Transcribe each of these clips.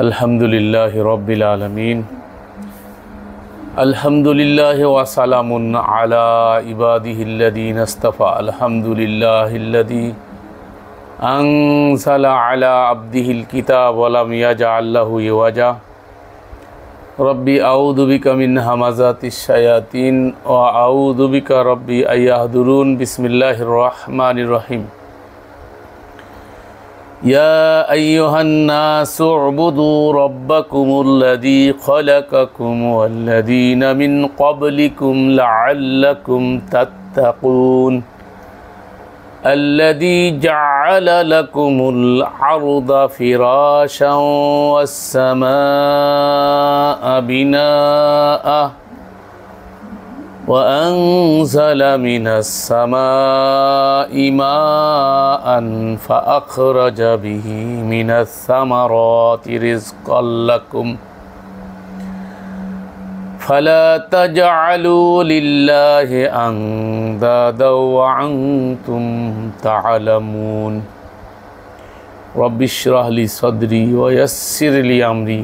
আলহামদুলিল্লাহি রাব্বিল আলামিন। আলহামদুলিল্লাহি ওয়া সালামুন আলা ইবাদিহিল্লাযীনা ইসতাফা। আলহামদুলিল্লাহিল্লাযী আনজালা আলা আবদিহিল কিতাব ওয়া লাম ইয়াজআল লাহু ইওয়াজা। রব্বি আউযু বিকা মিন হামাযাতিশ শায়াতিন ওয়া আউযু বিকা রব্বি আইয়াহদুরুন। বিসমিল্লাহির রহমানির রহিম। يا أيها الناس اعبدوا ربكم الذي خلقكم والذين من قبلكم لعلكم تتقون الذي جعل لكم الأرض فراشا والسماء بناء وأنزل من السماء ماء فأخرج به من الثمرات رزقا لكم فلا تجعلوا لله أندادا وأنتم تعلمون رب اشرح لي صدري ويسر لي أمري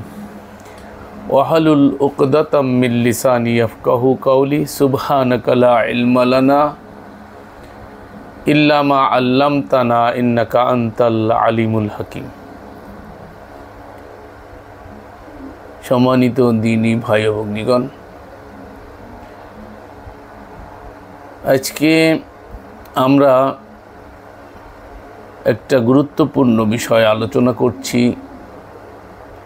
ওয়াহলুল উকদাতাম মিন লিসানি ইয়াফকাহু কাওলি। সুবহানাকা লা ইলমা লানা ইল্লা মা আল্লামতানা ইন্নাকা আনতাল আলিমুল হাকিম। সম্মানিত দিনী ভাই ও ভগ্নীগণ, আজকে আমরা একটা গুরুত্বপূর্ণ বিষয় আলোচনা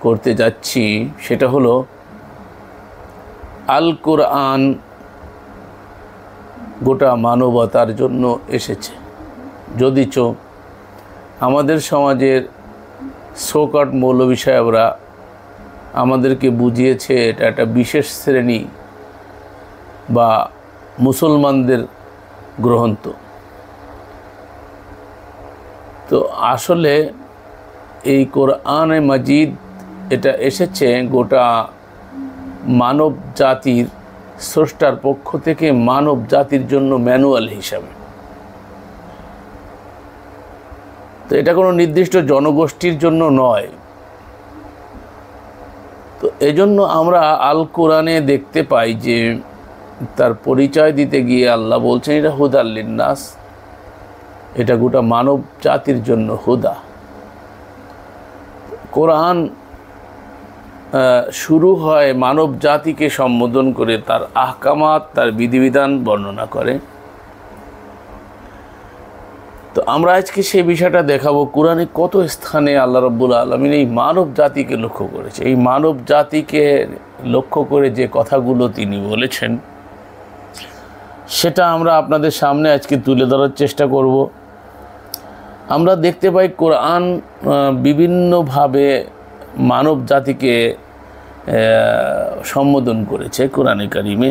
করতে যাচ্ছি। সেটা হলো আল কোরআন গোটা মানবতার জন্য এসেছে, যদিচ আমাদের সমাজের শোকট মৌলবী সাহেবরা আমাদেরকে বুঝিয়েছে এটা একটা বিশেষ শ্রেণী বা মুসলমানদের গ্রন্থ। তো আসলে এই কোরআনে মাজিদ এটা এসেছে গোটা মানব জাতির স্রষ্টার পক্ষ থেকে মানব জাতির জন্য ম্যানুয়াল হিসাবে। তো এটা কোনো নির্দিষ্ট জনগোষ্ঠীর জন্য নয়। তো এজন্য আমরা আল কোরআনে দেখতে পাই যে তার পরিচয় দিতে গিয়ে আল্লাহ বলছেন এটা হুদাল লিন্নাস, এটা গোটা মানব জাতির জন্য হুদা। কোরআন শুরু হয় মানব জাতিকে সম্বোধন করে, তার আহকামাত, তার বিধিবিধান বর্ণনা করে। তো আমরা আজকে সেই বিষয়টা দেখাবো কোরআনে কত স্থানে আল্লাহ রাব্বুল আলামিন এই মানব জাতিকে লক্ষ্য করেছে। এই মানব জাতিকে লক্ষ্য করে যে কথাগুলো তিনি বলেছেন সেটা আমরা আপনাদের সামনে আজকে তুলে ধরার চেষ্টা করব। আমরা দেখতে পাই কোরআন বিভিন্নভাবে মানব জাতিকে সম্বোধন করেছে কোরআনে কারিমে।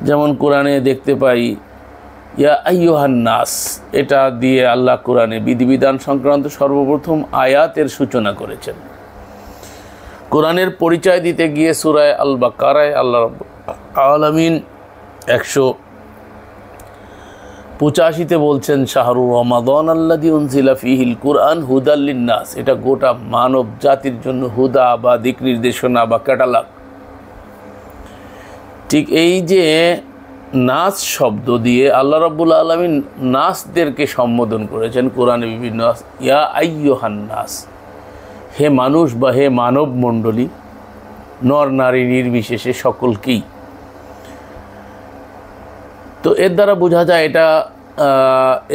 যেমন কোরআনে দেখতে পাই ইয়া আইয়ুহান নাস, এটা দিয়ে আল্লাহ কোরআনে বিধিবিধান সংক্রান্ত সর্বপ্রথম আয়াতের সূচনা করেছেন। কোরআনের পরিচয় দিতে গিয়ে সূরা আল বাকারায় আল্লাহ রাব্বুল আলামিন 185-তে বলছেন শাহরু রমাদান আল্লাযী উনজিলা ফীহিল কুরআন হুদাল লিন্নাস, এটা গোটা মানব জাতির জন্য হুদা বা দিক নির্দেশনা বা ক্যাটালগ। ঠিক এই যে নাস শব্দ দিয়ে আল্লাহ রাব্বুল আলামিন নাসদেরকে সম্বোধন করেছেন কোরআনে বিভিন্ন, ইয়া আইয়ুহান নাস, হে মানুষ বা হে মানব মণ্ডলী, নর নারী নির্বিশেষে সকলকেই। তো এর দ্বারা বোঝা যায় এটা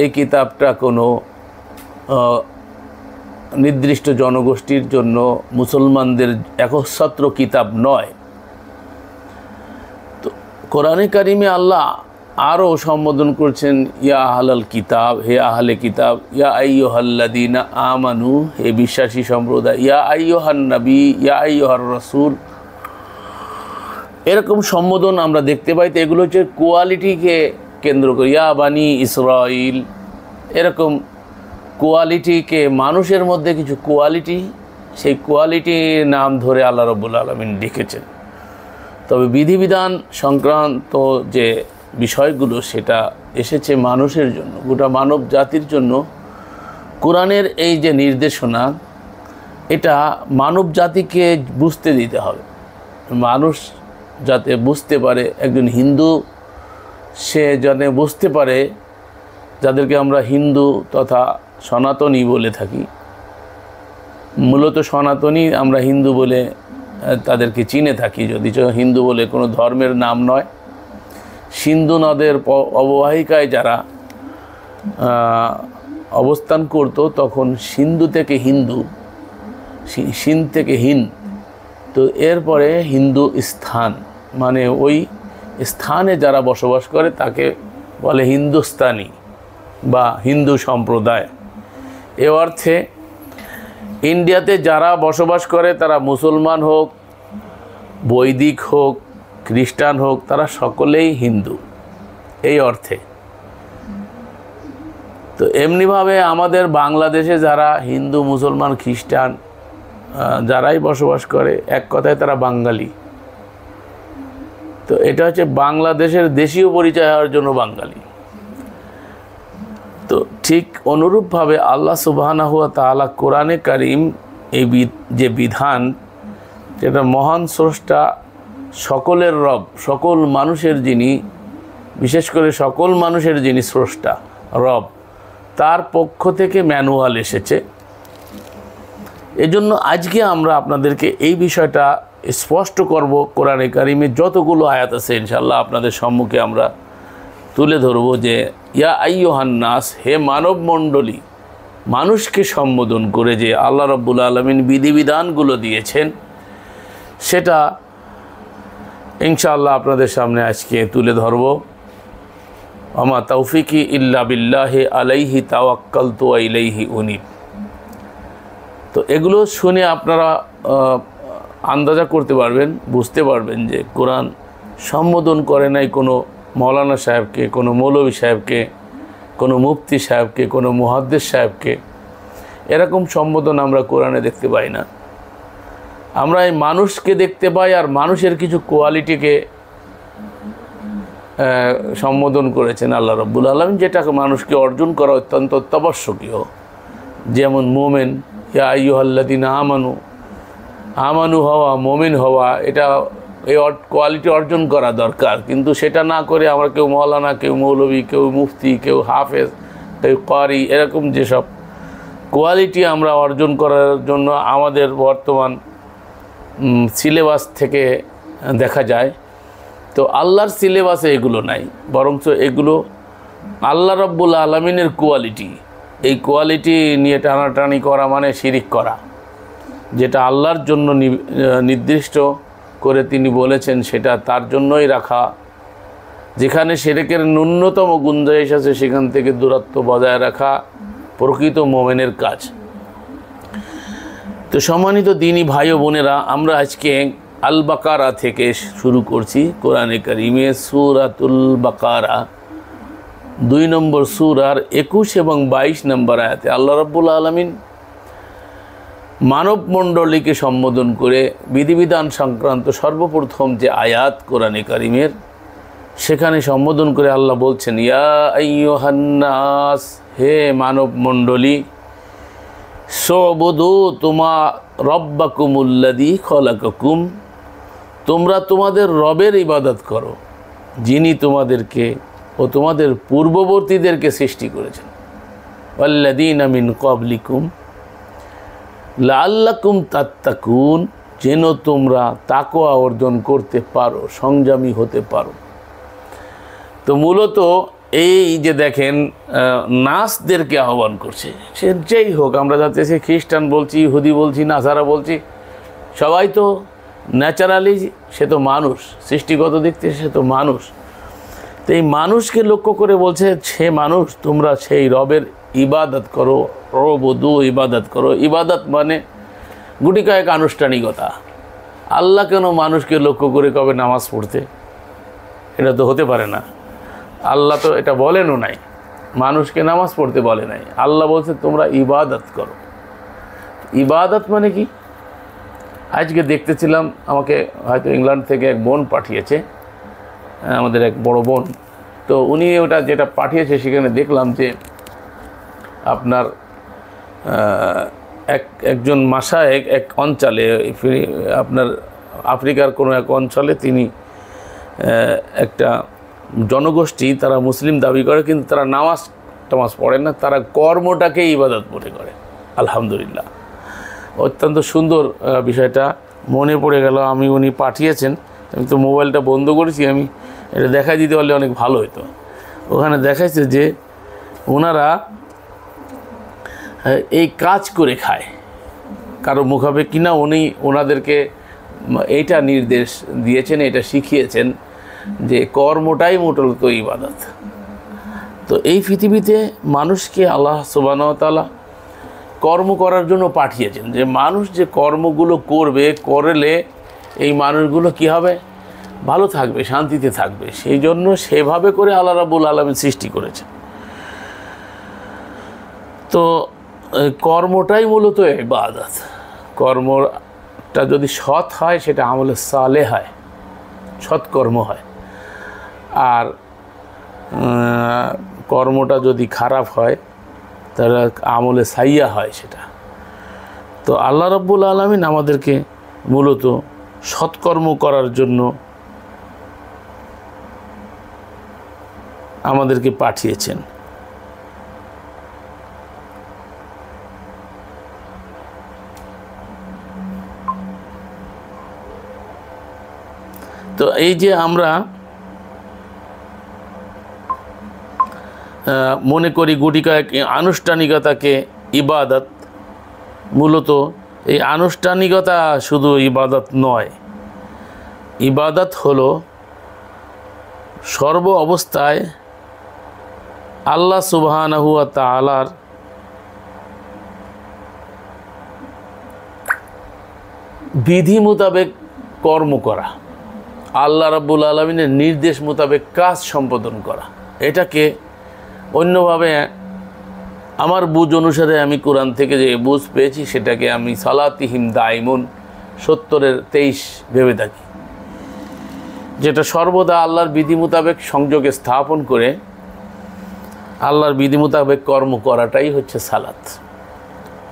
এই কিতাবটা কোনো নির্দিষ্ট জনগোষ্ঠীর জন্য মুসলমানদের একচ্ছত্র কিতাব নয়। তো কোরআনে কারিমে আল্লাহ আরও সম্বোধন করছেন ইয়া আহলাল কিতাব, হে আহলে কিতাব, ইয়া আইয়ুহাল্লাযীনা আমানু, হে বিশ্বাসী সম্প্রদায়, ইয়া আইয়ুহান নবী, ইয়া আইয়ুহার রাসূল। এরকম সম্বোধন আমরা দেখতে পাই। তো এগুলো হচ্ছে কোয়ালিটিকে কেন্দ্র করে, ইয়া বানি ইসরাইল, এরকম কোয়ালিটিকে, মানুষের মধ্যে কিছু কোয়ালিটি, সেই কোয়ালিটি নাম ধরে আল্লাহ রাব্বুল আলামিন ডেকেছেন। তবে বিধিবিধান সংক্রান্ত যে বিষয়গুলো সেটা এসেছে মানুষের জন্য, গোটা মানব জাতির জন্য। কোরআনের এই যে নির্দেশনা, এটা মানব জাতিকে বুঝতে দিতে হবে। মানুষ যাতে বুঝতে পারে, একজন হিন্দু সে যেন বুঝতে পারে, যাদেরকে আমরা হিন্দু তথা সনাতনী বলে থাকি, মূলত সনাতনী আমরা হিন্দু বলে তাদেরকে চিনে থাকি, যদি হিন্দু বলে কোনো ধর্মের নাম নয়। সিন্ধু নদের অববাহিকায় যারা অবস্থান করত তখন সিন্ধু থেকে হিন্দু, সিন থেকে হিন্দ, তো এরপরে হিন্দু স্থান, মানে ওই স্থানে যারা বসবাস করে তাকে বলে হিন্দুস্তানি বা হিন্দু সম্প্রদায়। এ অর্থে ইন্ডিয়াতে যারা বসবাস করে তারা মুসলমান হোক, বৈদিক হোক, খ্রিস্টান হোক, তারা সকলেই হিন্দু এই অর্থে। তো এমনিভাবে আমাদের বাংলাদেশে যারা হিন্দু, মুসলমান, খ্রিস্টান যারাই বসবাস করে, এক কথায় তারা বাঙালি। তো এটা হচ্ছে বাংলাদেশের দেশীয় পরিচয় হওয়ার জন্য বাঙালি। তো ঠিক অনুরূপভাবে আল্লাহ সুবহানাহু ওয়া তাআলা কোরআনে কারিম এই যে বিধান, যেটা মহান স্রষ্টা, সকলের রব, সকল মানুষের যিনি, বিশেষ করে সকল মানুষের যিনি স্রষ্টা রব, তার পক্ষ থেকে ম্যানুয়াল এসেছে। এজন্য আজকে আমরা আপনাদেরকে এই বিষয়টা স্পষ্ট করব। কোরআনে কারিমে যতগুলো আয়াত আছে ইনশাআল্লাহ আপনাদের সম্মুখে আমরা তুলে ধরব যে ইয়া আইয়ুহান নাস, হে মানব মণ্ডলী, মানুষকে সম্বোধন করে যে আল্লাহ রাব্বুল আলামিন বিধিবিধানগুলো দিয়েছেন, সেটা ইনশাআল্লাহ আপনাদের সামনে আজকে তুলে ধরব। আমা তৌফিকি ইল্লা বিল্লাহি আলাইহি তাওয়াক্কালতু ওয়া ইলাইহি উনীব। তো এগুলো শুনে আপনারা আন্দাজা করতে পারবেন, বুঝতে পারবেন যে কোরআন সম্বোধন করে নাই কোনো মৌলানা সাহেবকে, কোনো মৌলভী সাহেবকে, কোনো মুফতি সাহেবকে, কোনো মুহাদ্দিস সাহেবকে। এরকম সম্বোধন আমরা কোরআনে দেখতে পাই না। আমরা এই মানুষকে দেখতে পাই, আর মানুষের কিছু কোয়ালিটিকে সম্বোধন করেছেন আল্লাহ রাব্বুল আলামিন, যেটাকে মানুষকে অর্জন করা অত্যন্ত অত্যাবশ্যকীয়। যেমন মোমেন, ইয়া আইয়ুহাল্লাযীনা আমানু, আমানু হওয়া, মোমিন হওয়া, এটা এই কোয়ালিটি অর্জন করা দরকার। কিন্তু সেটা না করে আমরা কেউ মৌলানা, কেউ মৌলভী, কেউ মুফতি, কেউ হাফেজ, কেউ কারি, এরকম যেসব কোয়ালিটি আমরা অর্জন করার জন্য আমাদের বর্তমান সিলেবাস থেকে দেখা যায়, তো আল্লাহর সিলেবাসে এগুলো নাই, বরঞ্চ এগুলো আল্লাহ রাব্বুল আলামিনের কোয়ালিটি। এই কোয়ালিটি নিয়ে টানাটানি করা মানে শিরিক করা, যেটা আল্লাহর জন্য নির্দিষ্ট করে তিনি বলেছেন সেটা তার জন্যই রাখা। যেখানে শিরকের ন্যূনতম গুঞ্জাইশ আছে সেখান থেকে দূরত্ব বজায় রাখা প্রকৃত মোমেনের কাজ। তো সম্মানিত দিনী ভাই ও বোনেরা, আমরা আজকে আল বাকারা থেকে শুরু করছি। কোরআনে কারিমে সূরাতুল বাকারা 2 নম্বর সূরার 21 এবং 22 নম্বর আয়াতে আল্লাহ রাব্বুল আলামিন মানব মণ্ডলীকে সম্বোধন করে বিধিবিধান সংক্রান্ত সর্বপ্রথম যে আয়াত কোরআনে কারিমের, সেখানে সম্বোধন করে আল্লাহ বলছেন, ইয়া আইয়ুহান নাস, হে মানব মণ্ডলী, সুবুদু তুমা রব্বাকুমুল্লাযী খলাকাকুম, তোমরা তোমাদের রবের ইবাদত করো, যিনি তোমাদেরকে ও তোমাদের পূর্ববর্তীদেরকে সৃষ্টি করেছেন। ওয়াল্লাযীনা মিন ক্বাবলিকুম লাআল্লাকুম তাত্তাকুন, যেন তোমরা তাকওয়া অর্জন করতে পারো, সংযমী হতে পারো। তো মূলত এই যে দেখেন নাসদেরকে আহ্বান করছে, সে যেই হোক, আমরা যাতে সে খ্রিস্টান বলছি, ইহুদি বলছি, নাসারা বলছি, সবাই তো ন্যাচারালি সে তো মানুষ, সৃষ্টিগত দিক থেকে সে তো মানুষ। তো এই মানুষকে লক্ষ্য করে বলছে, সে মানুষ, তোমরা সেই রবের ইবাদত করো, রবুদু ইবাদত করো। ইবাদত মানে গুটি কয়েক আনুষ্ঠানিকতা। আল্লাহ কেন মানুষকে লক্ষ্য করে কবে নামাজ পড়তে? এটা তো হতে পারে না। আল্লাহ তো এটা বলেনও নাই, মানুষকে নামাজ পড়তে বলে নাই। আল্লাহ বলছে তোমরা ইবাদত করো। ইবাদত মানে কি? আজকে দেখতেছিলাম, আমাকে হয়তো ইংল্যান্ড থেকে এক বোন পাঠিয়েছে, আমাদের এক বড় বোন। তো উনি ওটা যেটা পাঠিয়েছে সেখানে দেখলাম যে আপনার একজন মাশায়েখ এক অঞ্চলে, আপনার আফ্রিকার কোনো এক অঞ্চলে তিনি একটা জনগোষ্ঠী, তারা মুসলিম দাবি করে কিন্তু তারা নামাজ টামাজ পড়ে না, তারা কর্মটাকে ইবাদত মনে করে। আলহামদুলিল্লাহ, অত্যন্ত সুন্দর বিষয়টা মনে পড়ে গেল। উনি পাঠিয়েছেন, আমি তো মোবাইলটা বন্ধ করেছি, আমি এটা দেখাই দিতে পারলে অনেক ভালো হতো। ওখানে দেখাইছে যে ওনারা এই কাজ করে খায়, কারো মুখাপে কিনা উনি ওনাদেরকে এইটা নির্দেশ দিয়েছেন, এটা শিখিয়েছেন যে কর্মটাই মূলত ইবাদত। তো এই পৃথিবীতে মানুষকে আল্লাহ সুবহানাহু ওয়া তাআলা কর্ম করার জন্য পাঠিয়েছেন, যে মানুষ যে কর্মগুলো করলে এই মানুষগুলো কি হবে, ভালো থাকবে, শান্তিতে থাকবে। সেই জন্য সেভাবে করে আল্লাহ রাব্বুল আলামিন সৃষ্টি করেছেন। তো কর্মটাই মূলত ইবাদত। কর্মটা যদি সৎ হয় সেটা আমলে সালেহ হয়, সৎকর্ম হয়। আর কর্মটা যদি খারাপ হয় তাহলে আমলে সাইয়্যা হয় সেটা। তো আল্লাহ রাব্বুল আলামিন আমাদেরকে মূলত সৎকর্ম করার জন্য আমাদেরকে পাঠিয়েছেন। তো এই যে আমরা মনে করি গুটি কয়েক আনুষ্ঠানিকতাকে ইবাদত, মূলত এই আনুষ্ঠানিকতা শুধু ইবাদত নয়। ইবাদত হলো সর্ব অবস্থায় আল্লাহ সুবহানাহু ওয়া তাআলার বিধি মোতাবেক কর্ম করা, আল্লাহ রাব্বুল আলামিনের নির্দেশ মোতাবেক কাজ সম্পাদন করা। এটাকে অন্যভাবে আমার বুঝ অনুসারে আমি কোরআন থেকে যে বুঝ পেয়েছি সেটাকে আমি সালাতিহিম দাইমুন 70-23 ভেবে থাকি, যেটা সর্বদা আল্লাহর বিধি মোতাবেক সংযোগে স্থাপন করে আল্লাহর বিধি মোতাবেক কর্ম করাটাই হচ্ছে সালাত।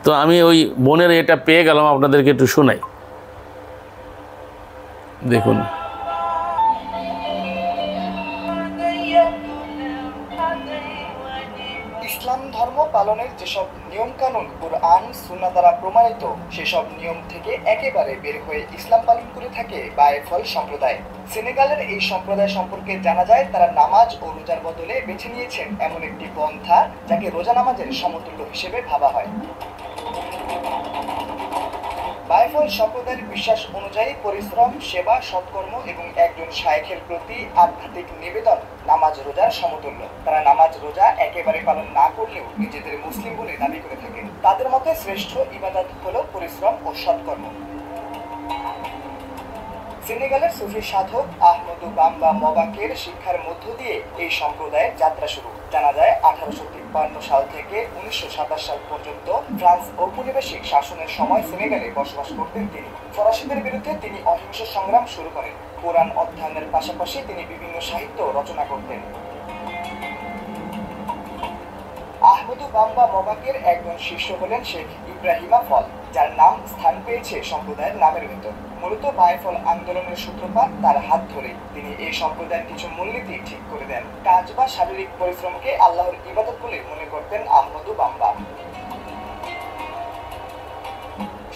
তো আমি ওই বোনের এটা পেয়ে গেলাম, আপনাদেরকে একটু শোনাই, দেখুন। ইসলাম ধর্ম পালনের যেসব নিয়ম কানুন কুরআন সুন্নাহ দ্বারা প্রমাণিত, সেসব নিয়ম থেকে একেবারে বের হয়ে ইসলাম পালন করে থাকে বায়েফল সম্প্রদায়। সেনেগালের এই সম্প্রদায় সম্পর্কে জানা যায়, তারা নামাজ ও রোজার বদলে বেছে নিয়েছেন এমন একটি পন্থা যাকে রোজা নামাজের সমতুল্য হিসেবে ভাবা হয়। বায়েফল সম্প্রদায়ের বিশ্বাস অনুযায়ী পরিশ্রম, সেবা, সৎকর্ম এবং একজন শায়েখের প্রতি আধ্যাত্মিক নিবেদন নামাজ রোজার সমতুল্য। তারা নামাজ রোজা একেবারে পালন না করলেও নিজেদের মুসলিম বলে দাবি করে থাকে। তাদের মতে শ্রেষ্ঠ ইবাদত হলো পরিশ্রম ও সৎকর্ম। সেনেগালের সুফি সাধক আহমদু বাম্বা মবাকের শিক্ষার মধ্য দিয়ে এই সম্প্রদায়ের যাত্রা শুরু। জানা যায় 1853 সাল থেকে 1927 সাল পর্যন্ত ফ্রান্স ঔপনিবেশিক শাসনের সময় সেনেগালে বসবাস করতেন তিনি। ফরাসিদের বিরুদ্ধে তিনি অহিংস সংগ্রাম শুরু করেন। কোরআন অধ্যয়নের পাশাপাশি তিনি বিভিন্ন সাহিত্য রচনা করতেন। আহমদু বাম্বা মবাকের একজন শিষ্য হলেন শেখ ইব্রাহিমা ফল, যার নাম স্থান পেয়েছে সম্প্রদায়ের নামের ভেতর। মূলত বায়েফল আন্দোলনের সূত্রপাত তার হাত ধরে। তিনি এই সম্প্রদায়ের কিছু মূলনীতি ঠিক করে দেন। কাজ বা শারীরিক পরিশ্রমকে আল্লাহর ইবাদত বলে মনে করতেন আহমদু বাম্বা।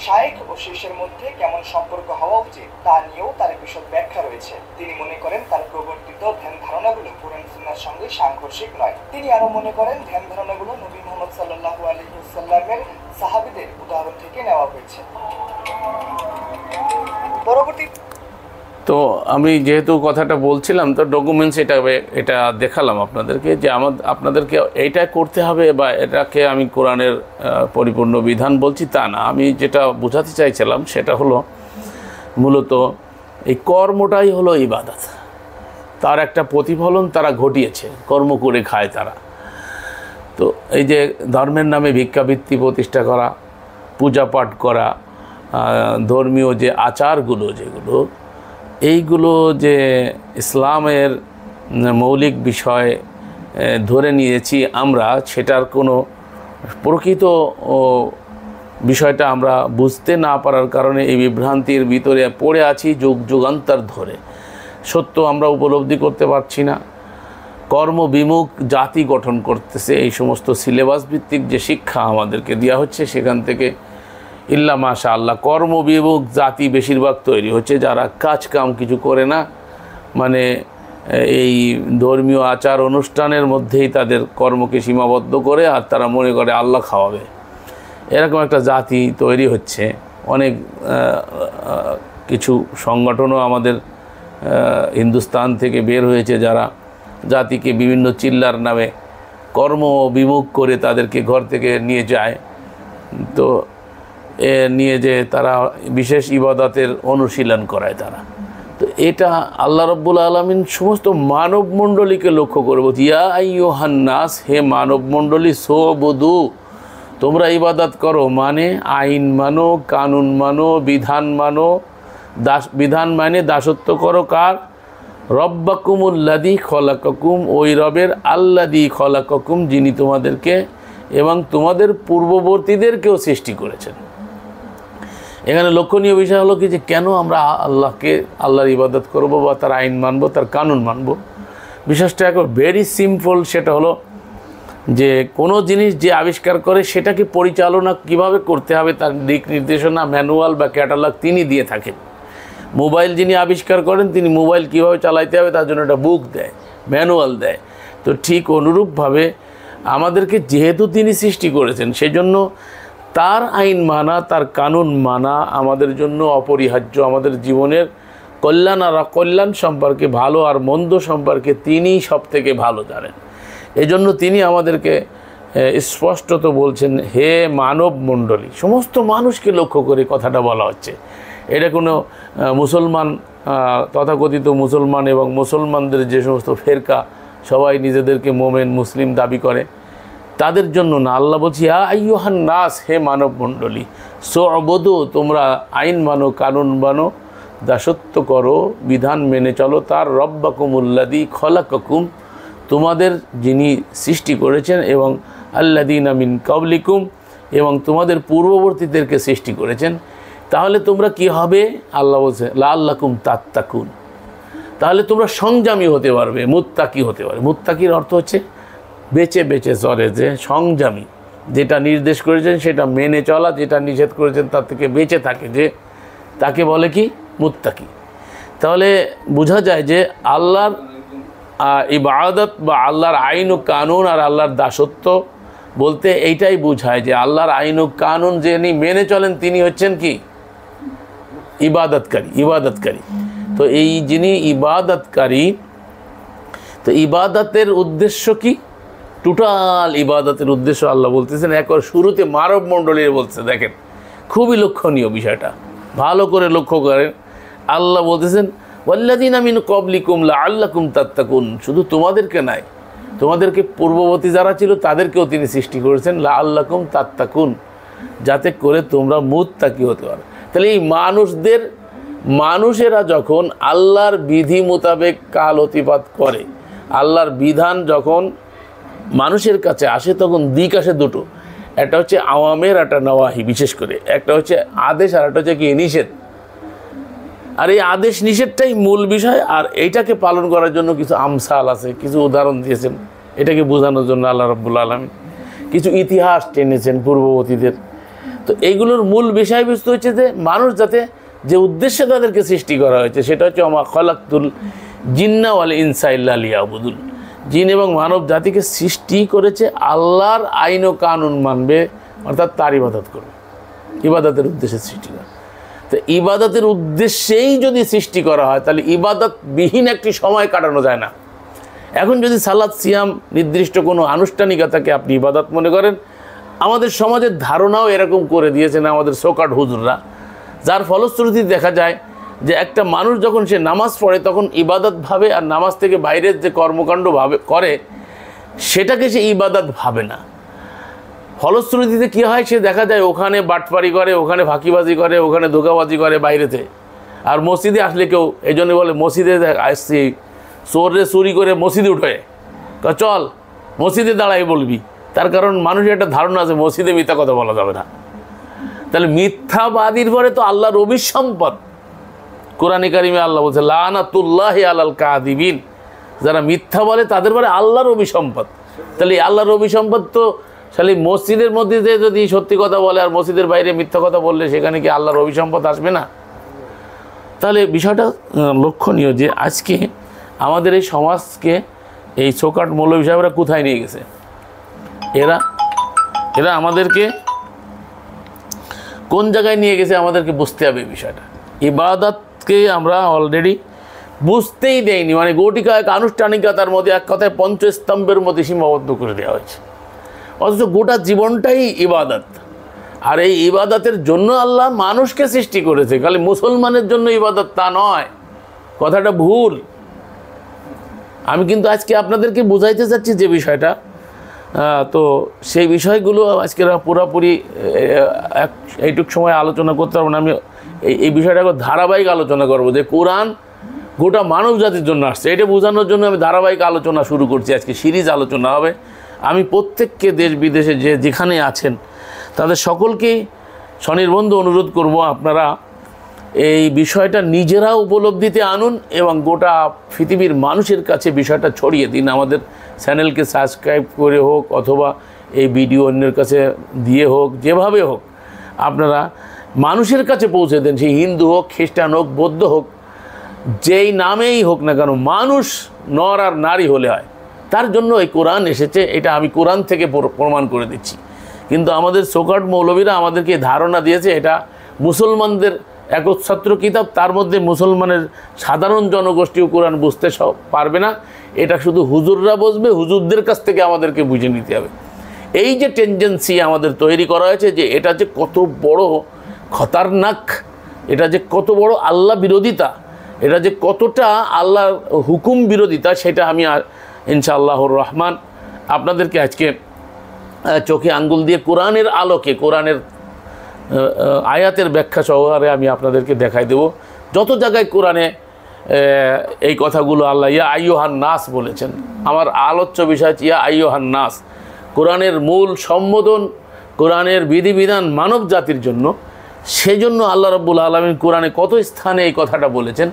শায়েখ ও শিষ্যের মধ্যে কেমন সম্পর্ক হওয়া উচিত তা নিয়েও তার বিশদ ব্যাখ্যা রয়েছে। তিনি মনে করেন তার প্রবর্তিত ধ্যান ধারণাগুলো কোরআন সুন্নাহর সঙ্গে সাংঘর্ষিক নয়। তিনি আরো মনে করেন ধ্যান ধারণাগুলো নবী মুহাম্মদ সাল্লাল্লাহু আলাইহি ওয়াসাল্লামের সাহাবীদের উদাহরণ থেকে নেওয়া হয়েছে। পরবর্তী তো আমি যেহেতু কথাটা বলছিলাম, তো ডকুমেন্টস এটা দেখালাম আপনাদেরকে, যে আপনাদেরকে এইটা করতে হবে বা এটাকে আমি কোরআনের পরিপূর্ণ বিধান বলছি তা না। আমি যেটা বোঝাতে চাইছিলাম সেটা হলো মূলত এই কর্মটাই হলো ইবাদত, তার একটা প্রতিফলন তারা ঘটিয়েছে, কর্ম করে খায় তারা। তো এই যে ধর্মের নামে ভিক্ষাবৃত্তি প্রতিষ্ঠা করা, পূজা পাঠ করা, ধর্মীয় যে আচারগুলো যেগুলো, এইগুলো যে ইসলামের মৌলিক বিষয় ধরে নিয়েছি আমরা, সেটার কোনো প্রকৃত বিষয়টা আমরা বুঝতে না পারার কারণে এই বিভ্রান্তির ভিতরে পড়ে আছি যুগ যুগান্তর ধরে। সত্য আমরা উপলব্ধি করতে পারছি না। কর্মবিমুখ জাতি গঠন করতেছে এই সমস্ত সিলেবাস ভিত্তিক যে শিক্ষা আমাদেরকে দেওয়া হচ্ছে, সেখান থেকে ইল্লা মাশা আল্লাহ কর্মবিমুখ জাতি বেশিরভাগ তৈরি হচ্ছে, যারা কাজ কাম কিছু করে না, মানে এই ধর্মীয় আচার অনুষ্ঠানের মধ্যেই তাদের কর্মকে সীমাবদ্ধ করে, আর তারা মনে করে আল্লাহ খাওয়াবে। এরকম একটা জাতি তৈরি হচ্ছে। অনেক কিছু সংগঠনও আমাদের হিন্দুস্তান থেকে বের হয়েছে, যারা জাতিকে বিভিন্ন চিল্লার নামে কর্মবিমুখ করে তাদেরকে ঘর থেকে নিয়ে যায়। তো নিয়ে যে তারা বিশেষ ইবাদতের অনুশীলন করায় তারা। তো এটা আল্লাহ রাব্বুল আলামিন সমস্ত মানব মণ্ডলীকে লক্ষ্য করে বলছে, ইয়া আইয়ুহান নাস, হে মানব মণ্ডলী, সোবুদু, তোমরা ইবাদত করো, মানে আইন মানো, কানুন মানো, বিধান মানো, বিধান মানে দাসত্ব করো কার? রব্বাকুমুল্লাযী খলাকাকুম, ওই রবের, আল্লাযী খলাকাকুম, যিনি তোমাদেরকে এবং তোমাদের পূর্ববর্তীদেরকেও সৃষ্টি করেছেন। এখানে লক্ষণীয় বিষয় হলো কি, যে কেন আমরা আল্লাহর ইবাদত করব বা তার আইন মানব, তার কানুন মানব। বিশেষটা এখন ভেরি সিম্পল, সেটা হলো যে কোনো জিনিস যে আবিষ্কার করে সেটাকে পরিচালনা কিভাবে করতে হবে তার দিক নির্দেশনা, ম্যানুয়াল বা ক্যাটালগ তিনি দিয়ে থাকেন। মোবাইল যিনি আবিষ্কার করেন, তিনি মোবাইল কিভাবে চালাইতে হবে তার জন্য একটা বুক দেয়, ম্যানুয়াল দেয়। তো ঠিক অনুরূপভাবে আমাদেরকে যেহেতু তিনি সৃষ্টি করেছেন, সেজন্য তার আইন মানা, তার কানুন মানা আমাদের জন্য অপরিহার্য। আমাদের জীবনের কল্যাণ আর অকল্যাণ সম্পর্কে, ভালো আর মন্দ সম্পর্কে তিনিই সব থেকে ভালো জানেন। এজন্য তিনি আমাদেরকে স্পষ্টত বলছেন, হে মানব মণ্ডলী, সমস্ত মানুষকে লক্ষ্য করে কথাটা বলা হচ্ছে। এটা কোনো মুসলমান, তথাকথিত মুসলমান এবং মুসলমানদের যে সমস্ত ফেরকা সবাই নিজেদেরকে মোমেন মুসলিম দাবি করে, তাদের জন্য না। আল্লাহ বলছি, ইয়া আইয়ুহান নাস, হে মানব মণ্ডলী, সো'বুদু, তোমরা আইন মানো, কানুন মানো, দাসত্ব করো, বিধান মেনে চলো তার, রব্বাকুমুল্লাযী খলাকাকুম, তোমাদের যিনি সৃষ্টি করেছেন, এবং আল্লাযীনা মিন ক্বাবলিকুম, এবং তোমাদের পূর্ববর্তীদেরকে সৃষ্টি করেছেন। তাহলে তোমরা কি হবে? আল্লাহ বলছে, লাআল্লাকুম তাত্তাকুন, তাহলে তোমরা সংযমী হতে পারবে, মুত্তাকি হতে পারবে। মুত্তাকির অর্থ হচ্ছে বেঁচে বেঁচে চলে, যে সংযমী, যেটা নির্দেশ করেছেন সেটা মেনে চলা, যেটা নিষেধ করেছেন তার থেকে বেঁচে থাকে, যে তাকে বলে কি? মুত্তাকি। তাহলে বোঝা যায় যে আল্লাহর ইবাদত বা আল্লাহর আইন ও কানুন আর আল্লাহর দাসত্ব বলতে এইটাই বোঝায় যে আল্লাহর আইন ও কানুন যিনি মেনে চলেন তিনি হচ্ছেন কি? ইবাদতকারী। তো এই যিনি ইবাদতকারী, তো ইবাদতের উদ্দেশ্য কি? টোটাল ইবাদতের উদ্দেশ্য আল্লাহ বলতেছেন একবার শুরুতে মানব মণ্ডলীর বলছে। দেখেন খুবই লক্ষণীয় বিষয়টা, ভালো করে লক্ষ্য করেন। আল্লাহ বলতেছেন, ওয়াল্লাযীনা মিন ক্বাবলিকুম লাআল্লাকুম তাত্তাকুন, শুধু তোমাদেরকে নাই, তোমাদেরকে পূর্ববর্তী যারা ছিল তাদেরকেও তিনি সৃষ্টি করেছেন, লাআল্লাকুম তাত্তাকুন, যাতে করে তোমরা মুত্তাকি হতে পারো। তাহলে এই মানুষেরা যখন আল্লাহর বিধি মোতাবেক কাল অতিপাত করে, আল্লাহর বিধান যখন মানুষের কাছে আসে, তখন দিক আসে দুটো, একটা হচ্ছে আওয়ামের, একটা নওয়াহি। বিশেষ করে একটা হচ্ছে আদেশ আর একটা হচ্ছে কি নিষেধ। আর এই আদেশ নিষেধটাই মূল বিষয়, আর এইটাকে পালন করার জন্য কিছু আমসাল আছে, কিছু উদাহরণ দিয়েছেন এটাকে বোঝানোর জন্য আল্লাহ রাব্বুল আলামিন, কিছু ইতিহাস টেনেছেন পূর্ববর্তীদের। তো এইগুলোর মূল বিষয়বস্তু হচ্ছে যে মানুষ যাতে, যে উদ্দেশ্যে তাদেরকে সৃষ্টি করা হয়েছে সেটা হচ্ছে ওমা খালাকতুল জিন্না ওয়াল ইনসা ইল্লা লিয়াবুদুন, জিন এবং মানব জাতিকে সৃষ্টি করেছে আল্লাহর আইন ও কানুন মানবে, অর্থাৎ তার ইবাদত করবে, ইবাদতের উদ্দেশ্যে সৃষ্টি করা। তো ইবাদতের উদ্দেশ্যেই যদি সৃষ্টি করা হয় তাহলে ইবাদতবিহীন একটি সময় কাটানো যায় না। এখন যদি সালাত সিয়াম নির্দিষ্ট কোনো আনুষ্ঠানিকতাকে আপনি ইবাদত মনে করেন, আমাদের সমাজের ধারণাও এরকম করে দিয়েছেন আমাদের সোকাট হুজুররা, যার ফলশ্রুতি দেখা যায় যে একটা মানুষ যখন সে নামাজ পড়ে তখন ইবাদত ভাবে, আর নামাজ থেকে বাইরের যে কর্মকাণ্ড করে সেটাকে সে ইবাদত ভাবে না। ফলশ্রুতিতে কী হয়, সে দেখা যায় ওখানে বাটপারি করে, ওখানে ফাঁকিবাজি করে, ওখানে ধোঁকাবাজি করে বাইরেতে। আর মসজিদে আসলে কেউ, এই জন্য বলে মসজিদে আসছি, চোরে চুরি করে মসজিদে উঠে, চল মসজিদে দাঁড়াই বলবি। তার কারণ মানুষের একটা ধারণা আছে মসজিদে মিথ্যা কথা বলা যাবে না। তাহলে মিথ্যাবাদীর পরে তো আল্লাহর অভিসম্পদ। কোরআনে কারিমে আল্লাহ বলছে লানাতুল্লাহি আলাল কাযিবিন, যারা মিথ্যা বলে তাদের পরে আল্লাহর অভিসম্পদ। তাহলে আল্লাহর অভিসম্পদ তো খালি মসজিদের মধ্যে যদি সত্যি কথা বলে আর মসজিদের বাইরে মিথ্যা কথা বললে সেখানে কি আল্লাহর অভিসম্পদ আসবে না? তাহলে বিষয়টা লক্ষণীয় যে আজকে আমাদের এই সমাজকে এই সোকাট মৌলভী সাহেবরা কোথায় নিয়ে গেছে। এরা আমাদেরকে কোন জায়গায় নিয়ে গেছে আমাদেরকে বুঝতে হবে বিষয়টা। ইবাদতকে আমরা অলরেডি বুঝতেই দেয়নি, মানে গটিকা এক আনুষ্ঠানিকতার মধ্যে, এক কথায় পঞ্চস্তম্ভের মধ্যে সীমাবদ্ধ করে দেওয়া হয়েছে। অথচ গোটা জীবনটাই ইবাদত। আর এই ইবাদতের জন্য আল্লাহ মানুষকে সৃষ্টি করেছে, খালি মুসলমানের জন্য ইবাদত তা নয়, কথাটা ভুল। আমি কিন্তু আজকে আপনাদেরকে বুঝাইতে চাচ্ছি যে বিষয়টা, তো সেই বিষয়গুলো আজকে পুরোপুরি এইটুক সময় আলোচনা করতে পারবো না। আমি এই বিষয়টা ধারাবাহিক আলোচনা করব যে কোরআন গোটা মানব জাতির জন্য আসছে, এটা বোঝানোর জন্য আমি ধারাবাহিক আলোচনা শুরু করছি। আজকে সিরিজ আলোচনা হবে। আমি প্রত্যেককে দেশ বিদেশে যেখানে আছেন তাদের সকলকেই স্বনির্বন্ধ অনুরোধ করব, আপনারা এই বিষয়টা নিজেরা উপলব্ধিতে আনুন এবং গোটা পৃথিবীর মানুষের কাছে বিষয়টা ছড়িয়ে দিন। আমাদের চ্যানেলকে সাবস্ক্রাইব করে হোক অথবা এই ভিডিও অন্যের কাছে দিয়ে হোক, যেভাবে হোক আপনারা মানুষের কাছে পৌঁছে দেন। সেই হিন্দু হোক, খ্রিস্টান হোক, বৌদ্ধ হোক, যেই নামেই হোক না কেন, মানুষ নর আর নারী হলে হয়। তার জন্য এই কোরআন এসেছে, এটা আমি কোরআন থেকে প্রমাণ করে দিচ্ছি। কিন্তু আমাদের সোকাট মৌলবীরা আমাদেরকে ধারণা দিয়েছে এটা মুসলমানদের একচ্ছত্র কিতাব, তার মধ্যে মুসলমানের সাধারণ জনগোষ্ঠীও কোরআন বুঝতে পারবে না, এটা শুধু হুজুররা বুঝবে, হুজুরদের কাছ থেকে আমাদেরকে বুঝে নিতে হবে। এই যে টেন্ডেন্সি আমাদের তৈরি করা হয়েছে যে এটা যে কত বড় খতরনাক, এটা যে কত বড় আল্লাহ বিরোধিতা, এটা যে কতটা আল্লাহর হুকুম বিরোধিতা, সেটা আমি ইনশাআল্লাহুর রহমান আপনাদেরকে আজকে চোখে আঙ্গুল দিয়ে কোরআনের আলোকে, কোরআনের আয়াতের ব্যাখ্যা সহকারে আমি আপনাদেরকে দেখাই দেব। যত জায়গায় কোরআনে এই কথাগুলো আল্লাহ ইয়া আইয়ুহান নাস বলেছেন, আমার আলোচ্য বিষয় ইয়া আইয়ুহান নাস, কোরআনের মূল সম্বোধন, কোরআনের বিধিবিধান মানব জাতির জন্য। সেজন্য আল্লাহ রাব্বুল আলামিন কোরআনে কত স্থানে এই কথাটা বলেছেন।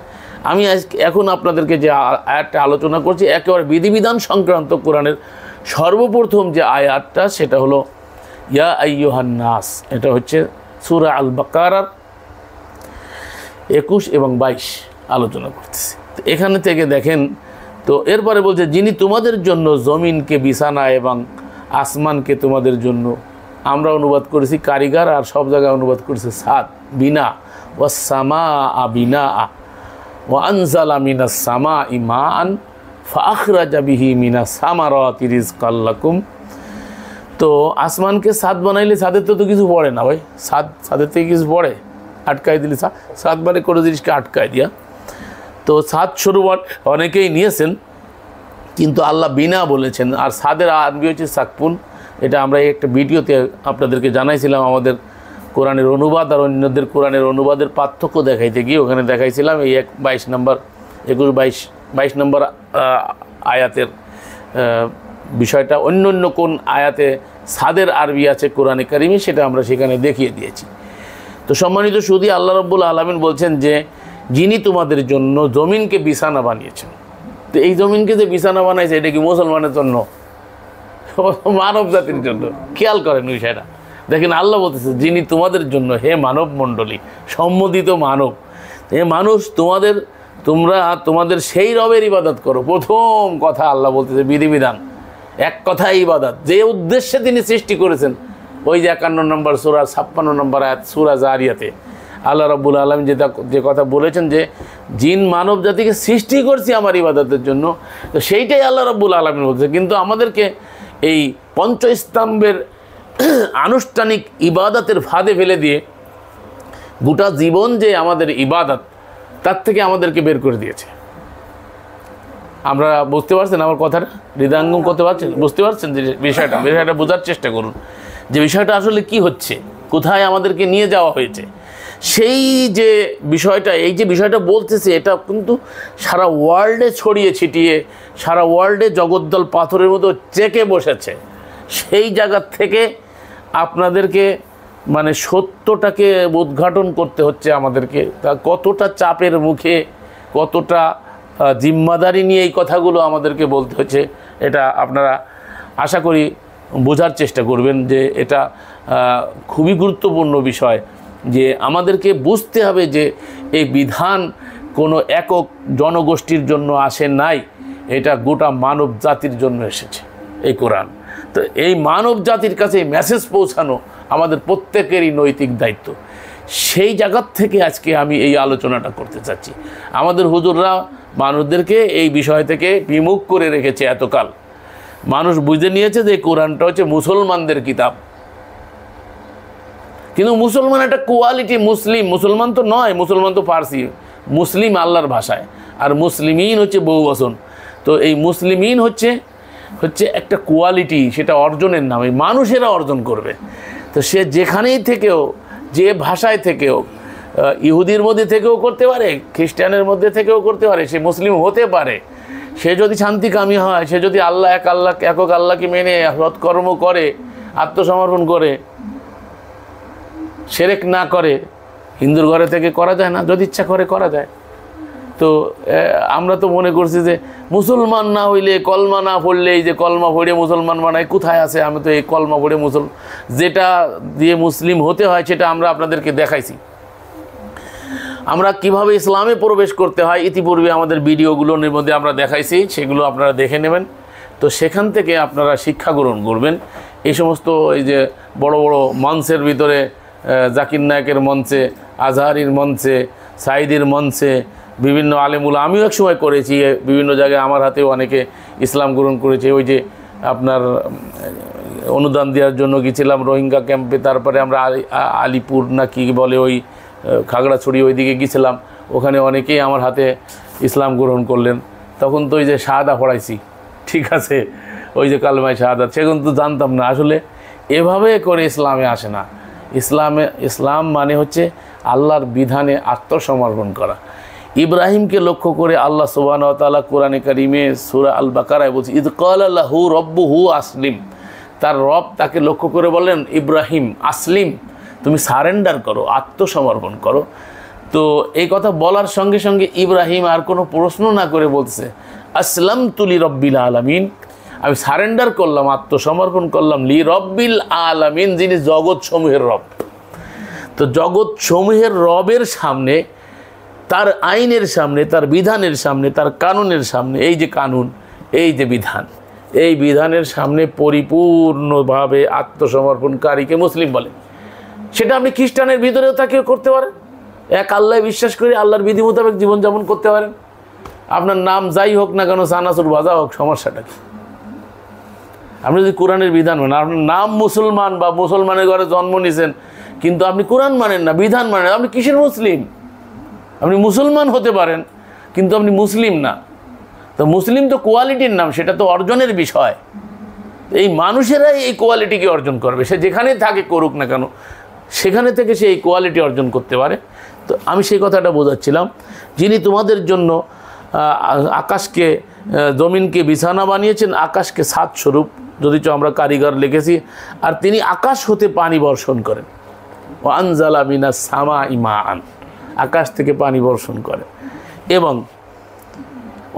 আমি এখন আপনাদেরকে যে আয়াতটা আলোচনা করছি একেবারে বিধিবিধান সংক্রান্ত কোরআনের সর্বপ্রথম যে আয়াতটা, সেটা হলো ইয়া আইয়ুহান নাস। এটা হচ্ছে সূরা আল বাকারার 21 এবং 22 আলোচনা করতেছি। তো এখানে থেকে দেখেন, তো এরপরে বলছে যিনি তোমাদের জন্য জমিনকে বিছানা এবং আসমানকে তোমাদের জন্য, আমরা অনুবাদ করেছি কারিগর, আর সব জায়গায় অনুবাদ করেছে ছাদ, বিনা ওয়াস সামা বিনা ওয়া আনজালা মিনাস সামাই মাআন ফাআখরাজা বিহি মিনাস সামারাতি রিজকাল লাকুম। তো আসমানকে ছাদ বানাইলে ছাদের তো কিছু পড়ে না ভাই, ছাদের থেকে কিছু পড়ে, আটকায় দিলে ছাদ মানে কোনো জিনিসকে আটকায় দিয়া। তো ছাদ স্বরূপ অনেকেই নিয়েছেন, কিন্তু আল্লাহ বিনা বলেছেন। আর ছাদের আরবি হচ্ছে সাকপুন। এটা আমরা একটা ভিডিওতে আপনাদেরকে জানাইছিলাম, আমাদের কোরআনের অনুবাদ আর অন্যদের কোরআনের অনুবাদের পার্থক্য দেখাইতে গিয়ে ওখানে দেখাইছিলাম এই 22 নম্বর 22 নম্বর আয়াতের বিষয়টা। অন্য কোন আয়াতে ছাদের আরবি আছে কোরআনে কারিমে, সেটা আমরা সেখানে দেখিয়ে দিয়েছি। তো সম্মানিত সুধী, আল্লাহ রাব্বুল আলামিন বলছেন যে যিনি তোমাদের জন্য জমিনকে বিছানা বানিয়েছেন। তো এই জমিনকে যে বিছানা বানাইছে এটা কি মুসলমানের জন্য? মানব জাতির জন্য। খেয়াল করেন বিষয়টা, দেখেন আল্লাহ বলতেছে যিনি তোমাদের জন্য, হে মানব মণ্ডলী, সম্মোদিত মানব, হে মানুষ, তোমরা তোমাদের সেই রবের ইবাদত করো। প্রথম কথা আল্লাহ বলতেছে বিধিবিধান, এক কথায় ইবাদত, যে উদ্দেশ্যে তিনি সৃষ্টি করেছেন। ওই যে 51 নম্বর সূরা 56 নম্বর আয়াত সূরা জারিয়াতে আল্লাহ রাব্বুল আলামিন যে কথা বলেছেন যে জিন মানব জাতিকে সৃষ্টি করছি আমার ইবাদতের জন্য, তো সেইটাই আল্লাহ রাব্বুল আলামিন বলছে। কিন্তু আমাদেরকে এই পঞ্চস্তম্ভের আনুষ্ঠানিক ইবাদতের ফাঁদে ফেলে দিয়ে গোটা জীবন যে আমাদের ইবাদত, তার থেকে আমাদেরকে বের করে দিয়েছে। আমরা বুঝতে পারছেন আমার কথাটা? হৃদয়ঙ্গম করতে পারছেন? বুঝতে পারছেন যে বিষয়টা বোঝার চেষ্টা করুন যে বিষয়টা আসলে কি হচ্ছে, কোথায় আমাদেরকে নিয়ে যাওয়া হয়েছে। সেই যে বিষয়টা, এই যে বিষয়টা বলতেছে, এটা কিন্তু সারা ওয়ার্ল্ডে ছড়িয়ে ছিটিয়ে, সারা ওয়ার্ল্ডে জগদ্দল পাথরের মতো চেকে বসেছে। সেই জায়গা থেকে আপনাদেরকে মানে সত্যটাকে উদ্ঘাটন করতে হচ্ছে আমাদেরকে। তা কতটা চাপের মুখে, কতটা জিম্মাদারি নিয়ে এই কথাগুলো আমাদেরকে বলতে হচ্ছে, এটা আপনারা আশা করি বোঝার চেষ্টা করবেন যে এটা খুবই গুরুত্বপূর্ণ বিষয়, যে আমাদেরকে বুঝতে হবে যে এই বিধান কোনো একক জনগোষ্ঠীর জন্য আসে নাই, এটা গোটা মানব জাতির জন্য এসেছে এই কোরআন। তো এই মানব জাতির কাছে মেসেজ পৌঁছানো আমাদের প্রত্যেকেরই নৈতিক দায়িত্ব। সেই জায়গার থেকে আজকে আমি এই আলোচনাটা করতে চাচ্ছি। আমাদের হুজুররা মানুষদেরকে এই বিষয় থেকে বিমুখ করে রেখেছে এতকাল। মানুষ বুঝে নিয়েছে যে কোরআনটা হচ্ছে মুসলমানদের কিতাব, কিন্তু মুসলমান একটা কোয়ালিটি, মুসলমান তো নয়, মুসলমান তো ফার্সি, মুসলিম আল্লাহর ভাষায়, আর মুসলিমিন হচ্ছে বহুবচন। তো এই মুসলিমিন হচ্ছে একটা কোয়ালিটি, সেটা অর্জনের নাম, এই মানুষেরা অর্জন করবে। তো সে যেখানেই থেকেও, যে ভাষায় থেকেও, ইহুদির মধ্যে থেকেও করতে পারে, খ্রিস্টানের মধ্যে থেকেও করতে পারে, সে মুসলিম হতে পারে। সে যদি শান্তিকামী হয়, সে যদি একক আল্লাহকে মেনে সৎকর্ম করে, আত্মসমর্পণ করে, শিরক না করে, হিন্দুর ঘরে থেকে করা যায় না, যদি ইচ্ছা করে করা যায়। তো আমরা তো মনে করছি যে মুসলমান না হইলে, কলমা না পড়লে, এই যে কলমা পড়ে মুসলমান বানায়, কোথায় আছে? আমি তো এই কলমা পড়ে যেটা দিয়ে মুসলিম হতে হয় সেটা আমরা আপনাদেরকে দেখাইছি। আমরা কিভাবে ইসলামে প্রবেশ করতে হয় ইতিপূর্বে আমাদের ভিডিওগুলোর মধ্যে আমরা দেখাইছি, সেগুলো আপনারা দেখে নেবেন। তো সেখান থেকে আপনারা শিক্ষা গ্রহণ করবেন। এই সমস্ত এই যে বড় বড় মঞ্চের ভিতরে, জাকির নায়কের মঞ্চে, আজহারির মঞ্চে, সাইদির মঞ্চে, বিভিন্ন আলেমুল, আমিও এক সময় করেছি, বিভিন্ন জায়গায় আমার হাতেও অনেকে ইসলাম গ্রহণ করেছে। ওই যে আপনার অনুদান দেওয়ার জন্য গিয়েছিলাম রোহিঙ্গা ক্যাম্পে, তারপরে আমরা আলিপুর না কি বলে, ওই খাগড়াছড়ি ওইদিকে গিয়েছিলাম, ওখানে অনেকেই আমার হাতে ইসলাম গ্রহণ করলেন। তখন তো ওই যে শাহাদা পড়াইছি, ঠিক আছে, ওই যে কালেমায়ে শাহাদাত, সেগুলো তো জানতাম না। আসলে এভাবে করে ইসলামে আসে না। ইসলাম মানে হচ্ছে আল্লাহর বিধানে আত্মসমর্পণ করা। ইব্রাহিমকে লক্ষ্য করে আল্লাহ সুবহানাহু ওয়া তাআলা কোরআনে কারিমে সূরা আল বাকারায় বলছে, ইদ ক্বালা লাহু রাব্বুহু আসলিম। তার রব তাকে লক্ষ্য করে বললেন, ইব্রাহিম আসলিম, তুমি সারেন্ডার করো, আত্মসমর্পণ করো। তো এই কথা বলার সঙ্গে সঙ্গে ইব্রাহিম আর কোনো প্রশ্ন না করে বলছে, আসলামতু লিরাব্বিল আলামিন, আমি সারেন্ডার করলাম, আত্মসমর্পণ করলাম, লিরাব্বিল আলামিন, যিনি জগৎ সমূহের রব। তো জগৎ সমূহের রবের সামনে, তার আইনের সামনে, তার বিধানের সামনে, তার কানুনের সামনে, এই যে কানুন, এই যে বিধান, এই বিধানের সামনে পরিপূর্ণভাবে আত্মসমর্পণকারীকে মুসলিম বলে। সেটা আপনি খ্রিস্টানের ভিতরেও তাকে করতে পারেন, এক আল্লাহ বিশ্বাস করে আল্লাহর বিধি মোতাবেক জীবনযাপন করতে পারেন। আপনার নাম যাই হোক না কেন, সানাসুর ভাজা হোক, সমস্যাটা কি? আপনি যদি কোরআনের বিধান মানেন, আপনার নাম মুসলমান বা মুসলমানের ঘরে জন্ম নিয়েছেন, কিন্তু আপনি কোরআন মানেন না, বিধান মানেন, আপনি কিসের মুসলিম? আপনি মুসলমান হতে পারেন, কিন্তু আপনি মুসলিম না। তো মুসলিম তো কোয়ালিটির নাম, সেটা তো অর্জনের বিষয়। এই মানুষেরাই এই কোয়ালিটিকে অর্জন করবে, সে যেখানে থাকে করুক না কেন, সেখানে থেকে সে এই কোয়ালিটি অর্জন করতে পারে। তো আমি সেই কথাটা বোঝাচ্ছিলাম, যিনি তোমাদের জন্য আকাশকে, জমিনকে বিছানা বানিয়েছেন, আকাশকে ছাদ স্বরূপ, যদিচ আমরা কারিগর লিখেছি, আর তিনি আকাশ হতে পানি বর্ষণ করেন। ওয়া আনজালা মিনাস সামাই মাআন, আকাশ থেকে পানি বর্ষণ করে, এবং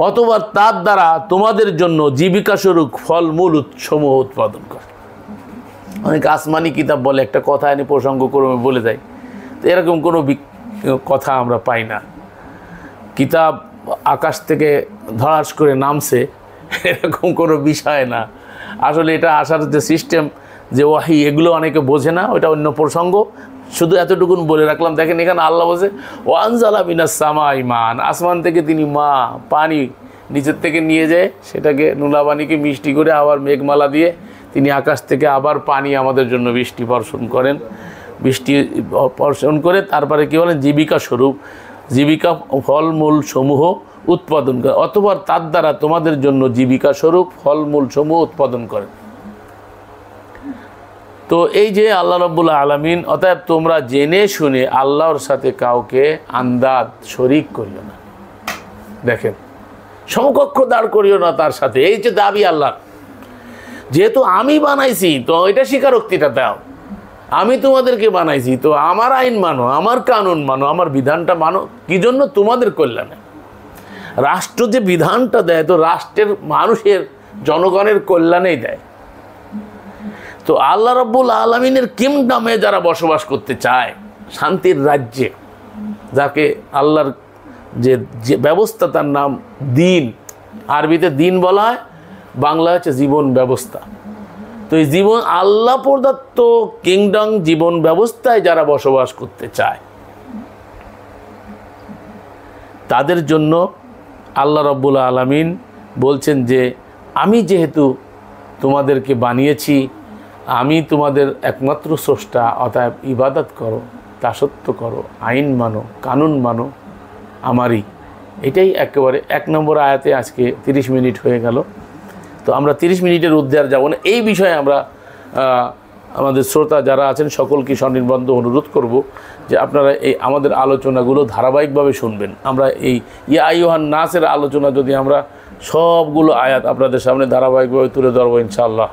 অথবা তার দ্বারা তোমাদের জন্য জীবিকা স্বরূপ ফলমূল সমূহ উৎপাদন করে। অনেক আসমানি কিতাব বলে, একটা কথা এনে প্রসঙ্গ ক্রমে বলে যায়। তো এরকম কোনো কথা আমরা পাই না। কিতাব আকাশ থেকে ধরাস করে নামছে, এরকম কোনো বিষয় না। আসলে এটা আসার যে সিস্টেম, যে ওয়াহি, এগুলো অনেকে বোঝে না, ওটা অন্য প্রসঙ্গ। শুধু এতটুকুন বলে রাখলাম। দেখেন এখানে আল্লাহ বলছে, ওয়ানজালা মিনাস সামাই মান, আসমান থেকে তিনি পানি নিচের থেকে নিয়ে যায়, সেটাকে নুলাবানিকে মিষ্টি করে আবার মেঘমালা দিয়ে তিনি আকাশ থেকে আবার পানি আমাদের জন্য বৃষ্টি বর্ষণ করেন। বৃষ্টি বর্ষণ করে তারপরে কী বলেন, জীবিকা স্বরূপ, জীবিকা ফলমূল সমূহ উৎপাদন করে, অথবা তার দ্বারা তোমাদের জন্য জীবিকা স্বরূপ ফলমূল সমূহ উৎপাদন করে। তো এই যে আল্লাহ রাব্বুল আলামিন, অতএব তোমরা জেনে শুনে আল্লাহর সাথে কাউকে আন্দাজ শরীক করিও না। দেখেন, সমকক্ষ দাঁড় করিও না তার সাথে, এই যে দাবি আল্লাহ, যেহেতু আমি বানাইছি তো এটা স্বীকারোক্তিটা দাও। আমি তোমাদেরকে বানাইছি, তো আমার আইন মানো, আমার কানুন মানো, আমার বিধানটা মানো। কি জন্য? তোমাদের কল্যাণে। রাষ্ট্র যে বিধানটা দেয়, তো রাষ্ট্রের মানুষের জনগণের কল্যাণেই দেয়। তো আল্লাহ রাব্বুল আলামিনের কিংডমে যারা বসবাস করতে চায়, শান্তির রাজ্যে, যাকে আল্লাহর যে ব্যবস্থা, তার নাম দিন, আরবিতে দিন বলা হয়, বাংলা হচ্ছে জীবন ব্যবস্থা। তো এই জীবন আল্লাহ প্রদত্ত কিংডম জীবন ব্যবস্থায় যারা বসবাস করতে চায়, তাদের জন্য আল্লাহ রাব্বুল আলামিন বলছেন যে আমি যেহেতু তোমাদেরকে বানিয়েছি, আমি তোমাদের একমাত্র স্রষ্টা, অতএব ইবাদত করো, দাসত্ব করো, আইন মানো, কানুন মানো আমারই। এটাই একেবারে 1 নম্বর আয়াতে। আজকে 30 মিনিট হয়ে গেল, তো আমরা 30 মিনিটের ঊর্ধ্বে আর যাব না। এই বিষয়ে আমরা আমাদের শ্রোতা যারা আছেন সকলকে সনির্বন্ধ অনুরোধ করব যে আপনারা এই আমাদের আলোচনাগুলো ধারাবাহিকভাবে শুনবেন। আমরা এই ইয়া আইয়ুহান নাসের আলোচনা যদি আমরা সবগুলো আয়াত আপনাদের সামনে ধারাবাহিকভাবে তুলে ধরবো ইনশাআল্লাহ।